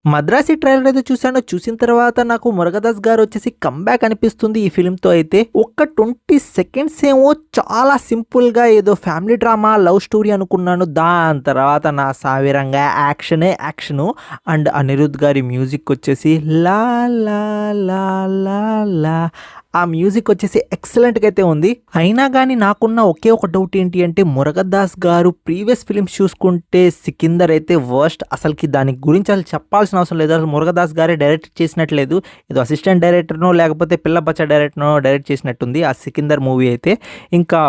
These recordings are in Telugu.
మద్రాసి ట్రైలర్ అయితే చూశాను. చూసిన తర్వాత నాకు మురుగదాస్ గారు వచ్చేసి కంబ్యాక్ అనిపిస్తుంది ఈ ఫిల్మ్‌తో అయితే. ఒక్క 20 సెకండ్స్ ఏమో చాలా సింపుల్‌గా ఏదో ఫ్యామిలీ డ్రామా, లవ్ స్టోరీ అనుకున్నాను. దాని తర్వాత నా సావిరంగా యాక్షనే యాక్షను. అండ్ అనిరుద్ గారి మ్యూజిక్ వచ్చేసి లా లా లా లా లా ఆ మ్యూజిక్ వచ్చేసి ఎక్సలెంట్‌గా అయితే ఉంది. అయినా గానీ నాకున్న ఒకే ఒక డౌట్ ఏంటి అంటే మురుగదాస్ గారు ప్రీవియస్ ఫిల్మ్స్ చూసుకుంటే 'సికిందర్' అయితే వర్స్ట్. అసలుకి దాని గురించి అసలు చెప్పాల్సిన అవసరం లేదు. అసలు మురుగదాస్ గారే డైరెక్ట్ చేసినట్లేదు. ఏదో అసిస్టెంట్ డైరెక్టర్‌నో లేకపోతే పిల్ల బచ్చా డైరెక్టర్‌నో డైరెక్ట్ చేసినట్టుంది ఆ 'సికిందర్' మూవీ అయితే. ఇంకా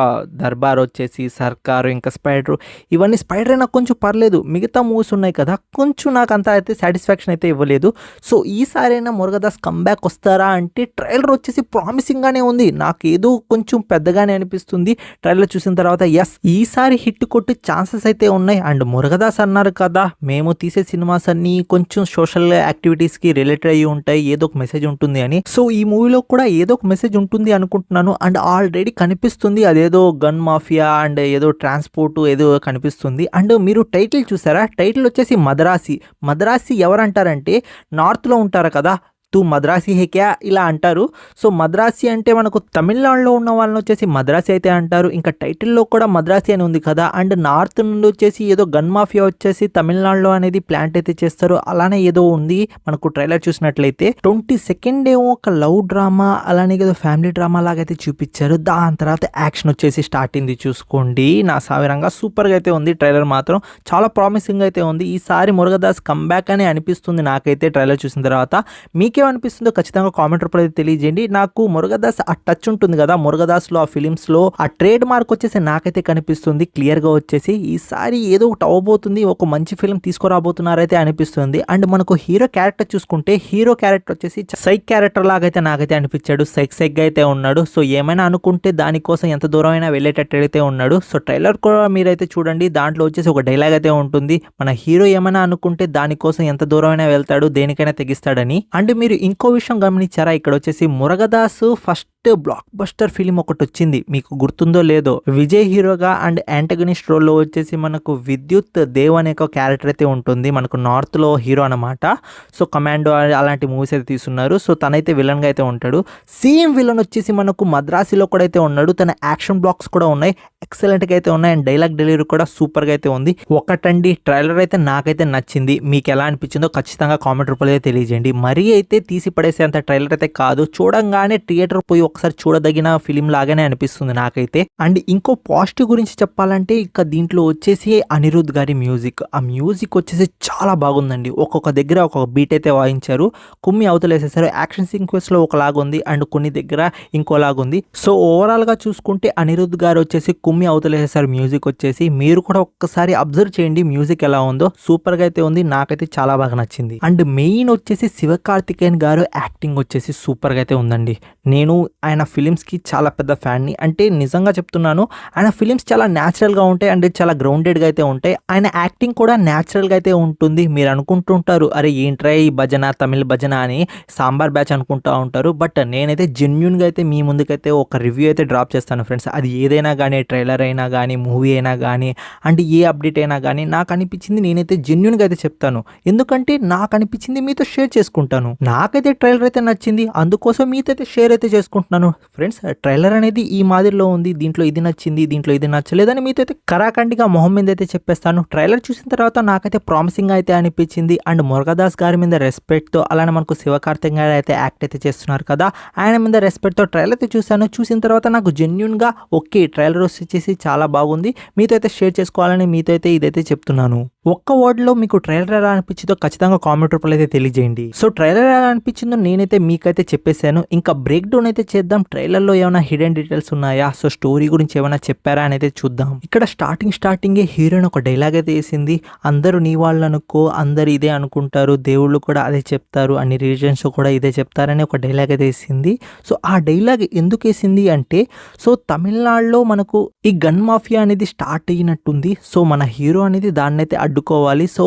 'దర్బార్' వచ్చేసి 'సర్కారు' ఇంకా 'స్పైడర్' ఇవన్నీ 'స్పైడర్' నాకు కొంచెం పర్లేదు. మిగతా మూవీస్ ఉన్నాయి కదా కొంచెం నాకు అంత అయితే సాటిస్ఫాక్షన్ అయితే ఇవ్వలేదు. సో ఈసారైనా మురుగదాస్ కంబ్యాక్ వస్తారా అంటే ట్రైలర్ వచ్చేసి ప్రామిసింగ్గానే ఉంది. నాకు ఏదో కొంచెం పెద్దగానే అనిపిస్తుంది ట్రైలర్ చూసిన తర్వాత. ఎస్ ఈసారి హిట్ కొట్టే ఛాన్సెస్ అయితే ఉన్నాయి. అండ్ మురుగదాస్ అన్నారు కదా మేము తీసే సినిమాస్ అన్ని కొంచెం సోషల్ యాక్టివిటీస్కి రిలేటెడ్ అయ్యి ఉంటాయి, ఏదో ఒక మెసేజ్ ఉంటుంది అని. సో ఈ మూవీలో కూడా ఏదో ఒక మెసేజ్ ఉంటుంది అనుకుంటున్నాను. అండ్ ఆల్రెడీ కనిపిస్తుంది అదేదో గన్ మాఫియా అండ్ ఏదో ట్రాన్స్పోర్ట్ ఏదో కనిపిస్తుంది. అండ్ మీరు టైటిల్ చూసారా? టైటిల్ వచ్చేసి మద్రాసి. మద్రాసి ఎవరంటారంటే నార్త్లో ఉంటారు కదా, తూ మద్రాసి హే క్యా ఇలా అంటారు. సో మద్రాసి అంటే మనకు తమిళనాడులో ఉన్న వాళ్ళని వచ్చేసి మద్రాసి అయితే అంటారు. ఇంకా టైటిల్లో కూడా మద్రాసి అని ఉంది కదా. అండ్ నార్త్ నుండి వచ్చేసి ఏదో గన్ మాఫియా వచ్చేసి తమిళనాడులో అనేది ప్లాంట్ అయితే చేస్తారు. అలానే ఏదో ఉంది మనకు ట్రైలర్ చూసినట్లయితే. 20 సెకండ్ ఏమో ఒక లవ్ డ్రామా అలానే ఏదో ఫ్యామిలీ డ్రామా లాగైతే చూపించారు. దాని తర్వాత యాక్షన్ వచ్చేసి స్టార్ట్ అయింది చూసుకోండి. నా సావిరంగా సూపర్గా అయితే ఉంది. ట్రైలర్ మాత్రం చాలా ప్రామిసింగ్ అయితే ఉంది. ఈసారి మురుగదాస్ కంబ్యాక్ అని అనిపిస్తుంది నాకైతే ట్రైలర్ చూసిన తర్వాత. మీకే అనిపిస్తుందో ఖచ్చితంగా కామెంట్ రూపంలో తెలియజేయండి. నాకు మురుగదాస్ ఆ టచ్ ఉంటుంది కదా, మురుగదాస్లో ఆ ఫిలిమ్స్లో ఆ ట్రేడ్ మార్క్ వచ్చేసి నాకైతే కనిపిస్తుంది క్లియర్గా వచ్చేసి. ఈసారి ఏదో ఒకటి అవ్వబోతుంది, ఒక మంచి ఫిలిం తీసుకురాబోతున్నారైతే అనిపిస్తుంది. అండ్ మనకు హీరో క్యారెక్టర్ చూసుకుంటే హీరో క్యారెక్టర్ వచ్చేసి సైక్ క్యారెక్టర్ లాగైతే నాకైతే అనిపించాడు. సైక్ అయితే ఉన్నాడు. సో ఏమైనా అనుకుంటే దానికోసం ఎంత దూరం అయినా వెళ్ళేటట్టు అయితే ఉన్నాడు. సో ట్రైలర్ కూడా మీరైతే చూడండి. దాంట్లో వచ్చేసి ఒక డైలాగ్ అయితే ఉంటుంది, మన హీరో ఏమైనా అనుకుంటే దానికోసం ఎంత దూరం అయినా వెళ్తాడు, దేనికైనా తెగిస్తాడని. అండ్ మీరు ఇంకో విషయం గమనించారా? ఇక్కడ వచ్చేసి Murugadoss first block buster film ఒకటి వచ్చింది, మీకు గుర్తుందో లేదో. విజయ్ హీరోగా అండ్ యాంటగనిస్ట్ రోల్లో వచ్చేసి మనకు విద్యుత్ దేవ్ అనే ఒక క్యారెక్టర్ అయితే ఉంటుంది. మనకు నార్త్ లో హీరో అనమాట. సో కమాండో అలాంటి మూవీస్ అయితే తీసున్నారు. సో తనైతే విలన్ గా అయితే ఉంటాడు. సేమ్ విలన్ వచ్చేసి మనకు మద్రాసిలో కూడా అయితే ఉన్నాడు. తన యాక్షన్ బ్లాక్స్ కూడా ఉన్నాయి, ఎక్సలెంట్ గా అయితే ఉన్నాయి. అండ్ డైలాగ్ డెలివరీ కూడా సూపర్ గా అయితే ఉంది. ఒకటండి ట్రైలర్ అయితే నాకైతే నచ్చింది. మీకు ఎలా అనిపించిందో ఖచ్చితంగా కామెంట్ రూపంలో తెలియజేయండి. మరీ అయితే తీసి పడేసేంత ట్రైలర్ అయితే కాదు, చూడంగానే థియేటర్ పోయి ఒకసారి చూడదగిన ఫిలిం లాగానే అనిపిస్తుంది నాకైతే. అండ్ ఇంకో పాజిటివ్ గురించి చెప్పాలంటే ఇక దీంట్లో వచ్చేసి అనిరుద్ గారి మ్యూజిక్. ఆ మ్యూజిక్ వచ్చేసి చాలా బాగుందండి. ఒక్కొక్క దగ్గర ఒక్కొక్క బీట్ అయితే వాయించారు, కుమ్మి అవతలేసేసారు. యాక్షన్ సీక్వెన్స్ లో ఒకలాగా ఉంది అండ్ కొన్ని దగ్గర ఇంకోలాగా ఉంది. సో ఓవరాల్ గా చూసుకుంటే అనిరుద్ గారు వచ్చేసి కుమ్మి అవతలేసేసారు మ్యూజిక్ వచ్చేసి. మీరు కూడా ఒక్కసారి అబ్జర్వ్ చేయండి మ్యూజిక్ ఎలా ఉందో. సూపర్ గా అయితే ఉంది, నాకైతే చాలా బాగా నచ్చింది. అండ్ మెయిన్ వచ్చేసి శివకార్తికేయన్ గారు యాక్టింగ్ వచ్చేసి సూపర్ గా అయితే ఉందండి. నేను ఆయన ఫిలిమ్స్కి చాలా పెద్ద ఫ్యాన్ని. అంటే నిజంగా చెప్తున్నాను, ఆయన ఫిలిమ్స్ చాలా న్యాచురల్గా ఉంటాయి అండ్ చాలా గ్రౌండెడ్గా అయితే ఉంటాయి. ఆయన యాక్టింగ్ కూడా న్యాచురల్గా అయితే ఉంటుంది. మీరు అనుకుంటుంటారు అరే ఏంట్రా ఈ భజన తమిళ భజన అని, సాంబార్ బ్యాచ్ అనుకుంటూ ఉంటారు. బట్ నేనైతే జెన్యున్గా అయితే మీ ముందుకైతే ఒక రివ్యూ అయితే డ్రాప్ చేస్తాను ఫ్రెండ్స్. అది ఏదైనా కానీ, ట్రైలర్ అయినా కానీ, మూవీ అయినా కానీ, అంటే ఏ అప్డేట్ అయినా కానీ నాకు అనిపించింది నేనైతే జెన్యున్గా అయితే చెప్తాను. ఎందుకంటే నాకు అనిపించింది మీతో షేర్ చేసుకుంటాను. నాకైతే ట్రైలర్ అయితే నచ్చింది, అందుకోసం మీతో అయితే షేర్ అయితే చేసుకుంటున్నాను ఫ్రెండ్స్. ట్రైలర్ అనేది ఈ మాదిరిలో ఉంది, దీంట్లో ఇది నచ్చింది, దీంట్లో ఇది నచ్చలేదని మీతో అయితే కరాఖండిగా మొహం మీద అయితే చెప్పేస్తాను. ట్రైలర్ చూసిన తర్వాత నాకైతే ప్రామిసింగ్ అయితే అనిపించింది. అండ్ మురుగదాస్ గారి మీద రెస్పెక్ట్ తో, అలానే మనకు శివకార్తికేయన్ గారు అయితే యాక్ట్ అయితే చేస్తున్నారు కదా, ఆయన మీద రెస్పెక్ట్ తో ట్రైలర్ అయితే చూశాను. చూసిన తర్వాత నాకు జెన్యున్ గా ఓకే ట్రైలర్ వచ్చేసి చాలా బాగుంది, మీతో అయితే షేర్ చేసుకోవాలని మీతో అయితే ఇదైతే చెప్తున్నాను. ఒక్క వర్డ్లో మీకు ట్రైలర్ ఎలా అనిపించిందో ఖచ్చితంగా కామెంట్ రూపంలో అయితే తెలియజేయండి. సో ట్రైలర్ ఎలా అనిపించిందో నేనైతే మీకైతే చెప్పేశాను. ఇంకా బ్రేక్ డౌన్ అయితే చేద్దాం. ట్రైలర్లో ఏమైనా హిడెన్ డీటెయిల్స్ ఉన్నాయా, సో స్టోరీ గురించి ఏమైనా చెప్పారా అని అయితే చూద్దాం. ఇక్కడ స్టార్టింగే హీరోయిన్ ఒక డైలాగ్ అయితే వేసింది, అందరూ నీ వాళ్ళు అనుకో, అందరు ఇదే అనుకుంటారు, దేవుళ్ళు కూడా అదే చెప్తారు, అన్ని రిలీజన్స్ కూడా ఇదే చెప్తారని ఒక డైలాగ్ అయితే వేసింది. సో ఆ డైలాగ్ ఎందుకు వేసింది అంటే, సో తమిళనాడులో మనకు ఈ గన్ మాఫియా అనేది స్టార్ట్ అయినట్టుంది. సో మన హీరో అనేది దాన్ని అయితే అడ్డుకోవాలి. సో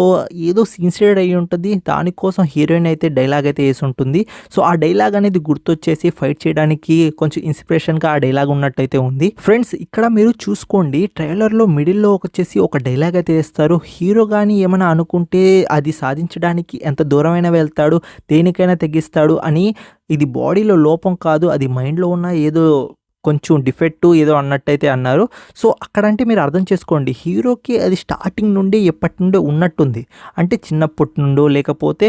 ఏదో సిన్సియర్ అయ్యి ఉంటుంది, దానికోసం హీరోయిన్ అయితే డైలాగ్ అయితే వేసి ఉంటుంది. సో ఆ డైలాగ్ అనేది గుర్తొచ్చేసి ఫైట్ చేయడానికి కొంచెం ఇన్స్పిరేషన్గా ఆ డైలాగ్ ఉన్నట్టయితే ఉంది. ఫ్రెండ్స్ ఇక్కడ మీరు చూసుకోండి, ట్రైలర్లో మిడిల్లో వచ్చేసి ఒక డైలాగ్ అయితే వేస్తారు. హీరో కానీ ఏమైనా అనుకుంటే అది సాధించడానికి ఎంత దూరమైనా వెళ్తాడు, దేనికైనా తెగిస్తాడు అని. ఇది బాడీలో లోపం కాదు, అది మైండ్లో ఉన్న ఏదో కొంచెం డిఫెక్ట్ ఏదో అన్నట్టయితే అన్నారు. సో అక్కడంటే మీరు అర్థం చేసుకోండి, హీరోకి అది స్టార్టింగ్ నుండి ఎప్పటి నుండో ఉన్నట్టుంది. అంటే చిన్నప్పటి నుండో లేకపోతే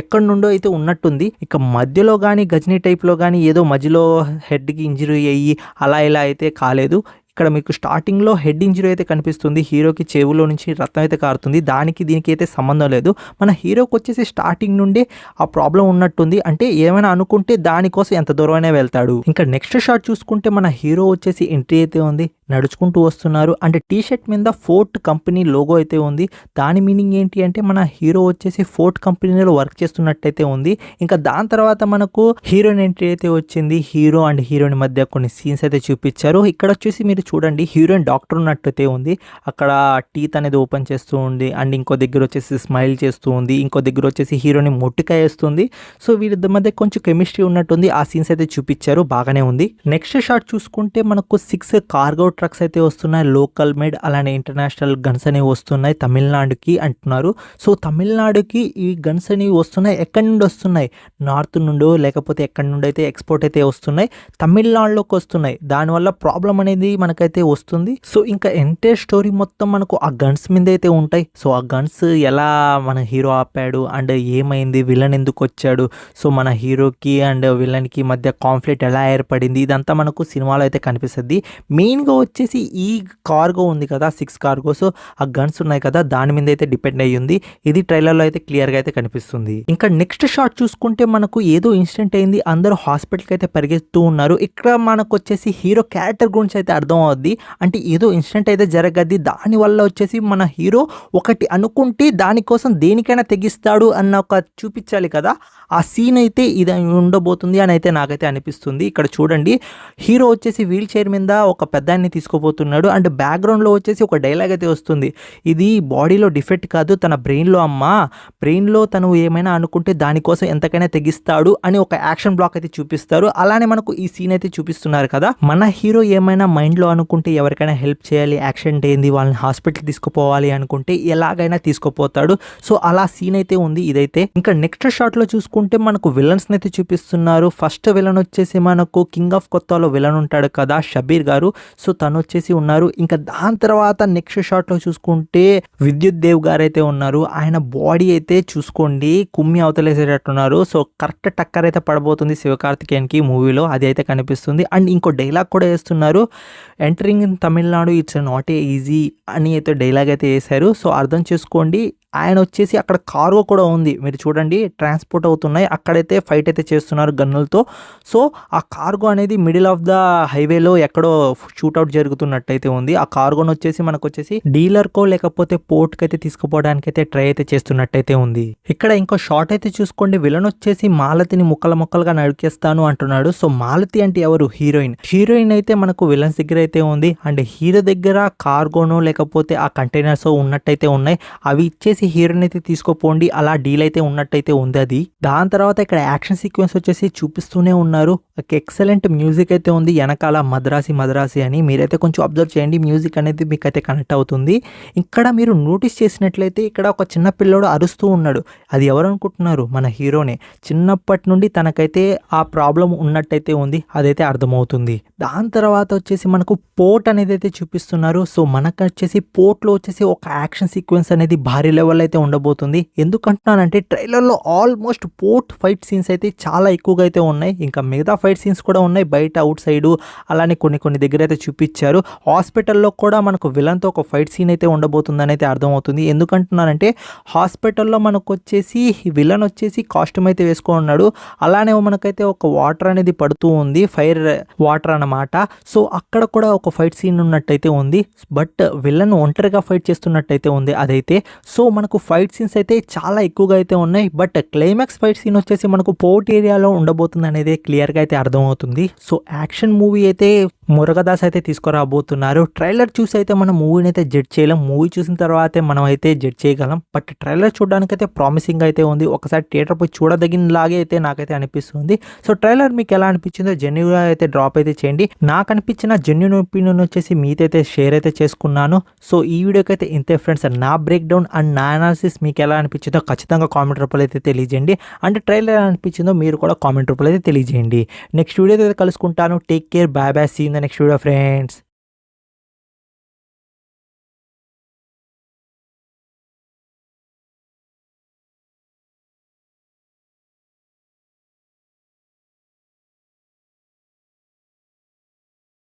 ఎక్కడి నుండో అయితే ఉన్నట్టుంది. ఇక మధ్యలో కానీ గజనీ టైప్లో కానీ ఏదో మధ్యలో హెడ్కి ఇంజరీ అయ్యి అలా ఇలా అయితే కాలేదు. ఇక్కడ మీకు స్టార్టింగ్లో హెడ్ ఇంజరీ అయితే కనిపిస్తుంది, హీరోకి చెవులో నుంచి రక్తం అయితే కారుతుంది. దానికి దీనికి అయితే సంబంధం లేదు. మన హీరోకి వచ్చేసి స్టార్టింగ్ నుండి ఆ ప్రాబ్లం ఉన్నట్టుంది. అంటే ఏమైనా అనుకుంటే దానికోసం ఎంత దూరమైనా వెళ్తాడు. ఇంకా నెక్స్ట్ షాట్ చూసుకుంటే మన హీరో వచ్చేసి ఎంట్రీ అయితే ఉంది, నడుచుకుంటూ వస్తున్నారు. అంటే టీ షర్ట్ మీద ఫోర్ట్ కంపెనీ లోగో అయితే ఉంది. దాని మీనింగ్ ఏంటి అంటే మన హీరో వచ్చేసి ఫోర్ట్ కంపెనీలో వర్క్ చేస్తున్నట్టయితే ఉంది. ఇంకా దాని తర్వాత మనకు హీరోయిన్ ఎంట్రీ అయితే వచ్చింది. హీరో అండ్ హీరోయిన్ మధ్య కొన్ని సీన్స్ అయితే చూపించారు. ఇక్కడ వచ్చేసి మీరు చూడండి, హీరోయిన్ డాక్టర్ ఉన్నట్టయితే ఉంది. అక్కడ టీత్ అనేది ఓపెన్ చేస్తూ ఉంది అండ్ ఇంకో దగ్గర వచ్చేసి స్మైల్ చేస్తూ ఉంది. ఇంకో దగ్గర వచ్చేసి హీరోని మొట్టికాయ వేస్తుంది. సో వీరిద్దరి మధ్య కొంచెం కెమిస్ట్రీ ఉన్నట్టుంది. ఆ సీన్స్ అయితే చూపించారు, బాగానే ఉంది. నెక్స్ట్ షాట్ చూసుకుంటే మనకు 6 కార్గో ట్రక్స్ అయితే వస్తున్నాయి, లోకల్ మేడ్. అలానే ఇంటర్నేషనల్ గన్స్ అనేవి వస్తున్నాయి తమిళనాడుకి అంటున్నారు. సో తమిళనాడుకి ఈ గన్స్ అనేవి వస్తున్నాయి. ఎక్కడి నుండి వస్తున్నాయి? నార్త్ నుండో లేకపోతే ఎక్కడి నుండి అయితే ఎక్స్పోర్ట్ అయితే వస్తున్నాయి, తమిళనాడులోకి వస్తున్నాయి. దానివల్ల ప్రాబ్లం అనేది మనకైతే వస్తుంది. సో ఇంకా ఎంటైర్ స్టోరీ మొత్తం మనకు ఆ గన్స్ మీద అయితే ఉంటాయి. సో ఆ గన్స్ ఎలా మన హీరో ఆపాడు అండ్ ఏమైంది, విలన్ ఎందుకు వచ్చాడు, సో మన హీరోకి అండ్ విలన్కి మధ్య కాన్ఫ్లిక్ట్ ఎలా ఏర్పడింది, ఇదంతా మనకు సినిమాలో అయితే కనిపిస్తుంది. మెయిన్గా వచ్చేసి ఈ కార్గో ఉంది కదా, 6 కార్గోస్, ఆ గన్స్ ఉన్నాయి కదా, దాని మీద అయితే డిపెండ్ అయ్యి ఉంది. ఇది ట్రైలర్లో అయితే క్లియర్గా అయితే కనిపిస్తుంది. ఇంకా నెక్స్ట్ షాట్ చూసుకుంటే మనకు ఏదో ఇన్సిడెంట్ అయింది, అందరూ హాస్పిటల్కి అయితే పరిగెత్తూ ఉన్నారు. ఇక్కడ మనకు వచ్చేసి హీరో క్యారెక్టర్ గురించి అయితే అర్థం అవుద్ది. అంటే ఏదో ఇన్సిడెంట్ అయితే జరగద్ది, దానివల్ల వచ్చేసి మన హీరో ఒకటి అనుకుంటే దానికోసం దేనికైనా తెగిస్తాడు అన్న ఒక చూపించాలి కదా, ఆ సీన్ అయితే ఇది ఉండబోతుంది అని అయితే నాకైతే అనిపిస్తుంది. ఇక్కడ చూడండి, హీరో వచ్చేసి వీల్ చైర్ మీద ఒక పెద్దాన్ని తీసుకోబోతున్నాడు అండ్ బ్యాక్గ్రౌండ్లో వచ్చేసి ఒక డైలాగ్ అయితే వస్తుంది, ఇది బాడీలో డిఫెక్ట్ కాదు, తన బ్రెయిన్లో బ్రెయిన్లో తను ఏమైనా అనుకుంటే దానికోసం ఎంతకైనా తెగిస్తాడు అని ఒక యాక్షన్ బ్లాక్ అయితే చూపిస్తారు. అలానే మనకు ఈ సీన్ అయితే చూపిస్తున్నారు కదా, మన హీరో ఏమైనా మైండ్లో అనుకుంటే ఎవరికైనా హెల్ప్ చేయాలి, యాక్సిడెంట్ ఏంది, వాళ్ళని హాస్పిటల్ తీసుకుపోవాలి అనుకుంటే ఎలాగైనా తీసుకుపోతాడు. సో అలా సీన్ అయితే ఉంది ఇదైతే. ఇంకా నెక్స్ట్ షాట్లో చూసుకుంటే మనకు విలన్స్ అయితే చూపిస్తున్నారు. ఫస్ట్ విలన్ వచ్చేసి మనకు కింగ్ ఆఫ్ కొత్తలో విలన్ ఉంటాడు కదా, షబీర్ గారు. సో తను వచ్చేసి ఉన్నారు. ఇంకా దాని తర్వాత నెక్స్ట్ షాట్లో చూసుకుంటే విద్యుత్ దేవ్ గారు అయితే ఉన్నారు. ఆయన బాడీ అయితే చూసుకోండి కుమ్మి అవతలేసేటట్టున్నారు. సో కరెక్ట్ టక్కర్ అయితే పడబోతుంది శివకార్తికేయన్కి మూవీలో, అది అయితే కనిపిస్తుంది. అండ్ ఇంకో డైలాగ్ కూడా వేస్తున్నారు, entering in Tamil Nadu it's not a easy అని అయితే డైలాగ్ అయితే వేశారు. సో అర్థం చేసుకోండి, ఆయన వచ్చేసి అక్కడ కార్గో కూడా ఉంది, మీరు చూడండి ట్రాన్స్పోర్ట్ అవుతున్నాయి, అక్కడైతే ఫైట్ అయితే చేస్తున్నారు గన్నులతో. సో ఆ కార్గో అనేది మిడిల్ ఆఫ్ ద హైవేలో ఎక్కడో షూట్అవుట్ జరుగుతున్నట్టయితే ఉంది. ఆ కార్గోని వచ్చేసి మనకు వచ్చేసి డీలర్కో లేకపోతే పోర్ట్కి అయితే తీసుకుపోవడానికి అయితే ట్రై అయితే చేస్తున్నట్టయితే ఉంది. ఇక్కడ ఇంకో షాట్ అయితే చూసుకోండి, విలన్ వచ్చేసి మాలతిని ముక్కలుగా నరికేస్తాను అంటున్నాడు. సో మాలతి అంటే ఎవరు? హీరోయిన్ అయితే మనకు విలన్స్ దగ్గర అయితే ఉంది అండ్ హీరో దగ్గర కార్గోనో లేకపోతే ఆ కంటైనర్స్ ఉన్నట్టయితే ఉన్నాయి, అవి ఇచ్చేసి హీరోయిన్ అయితే తీసుకోపోండి అలా డీల్ అయితే ఉన్నట్టయితే ఉంది అది. దాని తర్వాత ఇక్కడ యాక్షన్ సీక్వెన్స్ వచ్చేసి చూపిస్తూనే ఉన్నారు. ఎక్సలెంట్ మ్యూజిక్ అయితే ఉంది వెనకాల, మద్రాసి అని మీరైతే కొంచెం అబ్జర్వ్ చేయండి, మ్యూజిక్ అనేది మీకైతే కనెక్ట్ అవుతుంది. ఇక్కడ మీరు నోటీస్ చేసినట్లయితే ఇక్కడ ఒక చిన్న పిల్లోడు అరుస్తూ ఉన్నాడు, అది ఎవరు అనుకుంటున్నారు? మన హీరోనే. చిన్నప్పటి నుండి తనకైతే ఆ ప్రాబ్లం ఉన్నట్టయితే ఉంది, అదైతే అర్థమవుతుంది. దాని తర్వాత వచ్చేసి మనకు పోర్ట్ అనేది అయితే చూపిస్తున్నారు. సో మనకు వచ్చేసి పోర్ట్లో వచ్చేసి ఒక యాక్షన్ సీక్వెన్స్ అనేది భారీ లెవెల్ అయితే ఉండబోతుంది. ఎందుకంటున్నానంటే ట్రైలర్లో ఆల్మోస్ట్ పోర్ట్ ఫైట్ సీన్స్ అయితే చాలా ఎక్కువగా అయితే ఉన్నాయి. ఇంకా మిగతా ఫైట్ సీన్స్ కూడా ఉన్నాయి బయట అవుట్ సైడ్, అలానే కొన్ని దగ్గర అయితే చూపించారు. హాస్పిటల్లో కూడా మనకు విలన్తో ఒక ఫైట్ సీన్ అయితే ఉండబోతుందని అయితే అర్థమవుతుంది. ఎందుకంటున్నానంటే హాస్పిటల్లో మనకు వచ్చేసి విలన్ వచ్చేసి కాస్ట్యూమ్ అయితే వేసుకొని ఉన్నాడు, అలానే మనకైతే ఒక వాటర్ అనేది పడుతూ ఉంది, ఫైర్ వాటర్ అన్నమాట. సో అక్కడ కూడా ఒక ఫైట్ సీన్ ఉన్నట్టయితే ఉంది, బట్ విలన్ ఒంటరిగా ఫైట్ చేస్తున్నట్టయితే ఉంది అదైతే. సో మనకు ఫైట్ సీన్స్ అయితే చాలా ఎక్కువగా అయితే ఉన్నాయి, బట్ క్లైమాక్స్ ఫైట్ సీన్ వచ్చేసి మనకు పోర్ట్ ఏరియాలో ఉండబోతుంది అనేది క్లియర్గా అయితే అర్థమవుతుంది. సో యాక్షన్ మూవీ అయితే మురగదాస్ అయితే తీసుకురాబోతున్నారు. ట్రైలర్ చూసి అయితే మనం మూవీని అయితే జడ్జ్ చేయలేం. మూవీ చూసిన తర్వాతే మనం అయితే జడ్జ్ చేయగలం. బట్ ట్రైలర్ చూడడానికైతే ప్రామిసింగ్ అయితే ఉంది. ఒకసారి థియేటర్ పోయి చూడదగినలాగే అయితే నాకైతే అనిపిస్తుంది. సో ట్రైలర్ మీకు ఎలా అనిపించిందో జెన్యూన్గా అయితే డ్రాప్ అయితే చేయండి. నాకు అనిపించిన జెన్యూన్ ఒపీనియన్ వచ్చేసి మీతో అయితే షేర్ అయితే చేసుకున్నాను. సో ఈ వీడియోకి అయితే ఇంతే ఫ్రెండ్స్. నా బ్రేక్ డౌన్ అండ్ నా అనాలిసిస్ మీకు ఎలా అనిపించిందో ఖచ్చితంగా కామెంట్ రూపంలో అయితే తెలియజేయండి. అండ్ ట్రైలర్ ఎలా అనిపించిందో మీరు కూడా కామెంట్ రూపంలో అయితే తెలియజేయండి. నెక్స్ట్ వీడియో అయితే కలుసుకుంటాను. Take care, bye bye, see in the next video friends.